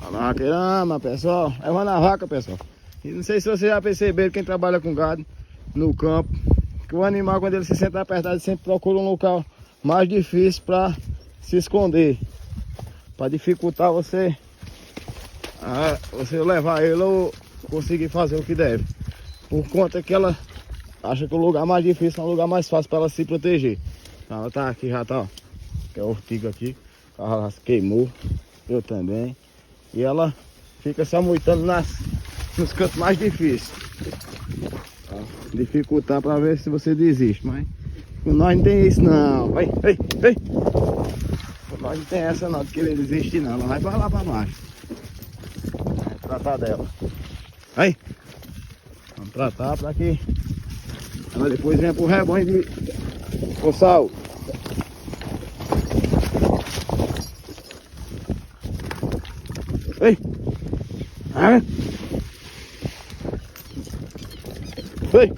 A vaqueirama, pessoal. É uma na vaca, pessoal. E não sei se vocês já perceberam, quem trabalha com gado no campo, que o animal, quando ele se sente apertado, ele sempre procura um local mais difícil para se esconder, para dificultar você levar ele ou conseguir fazer o que deve, por conta que ela acha que o lugar mais difícil é um lugar mais fácil para ela se proteger. Então ela tá aqui, já tá, ó, que é a ortiga aqui, o carro já queimou, eu também, e ela fica se amoitando nos cantos mais difíceis, tá? Dificultar para ver se você desiste, mas com nós não tem isso não. Ei, ei, ei. Com nós não tem essa não, de querer desistir não, ela vai para lá para baixo. Vamos tratar dela. Aí, vamos tratar para que ela depois venha pro rebanho de sal. Ei! Ah! Ei!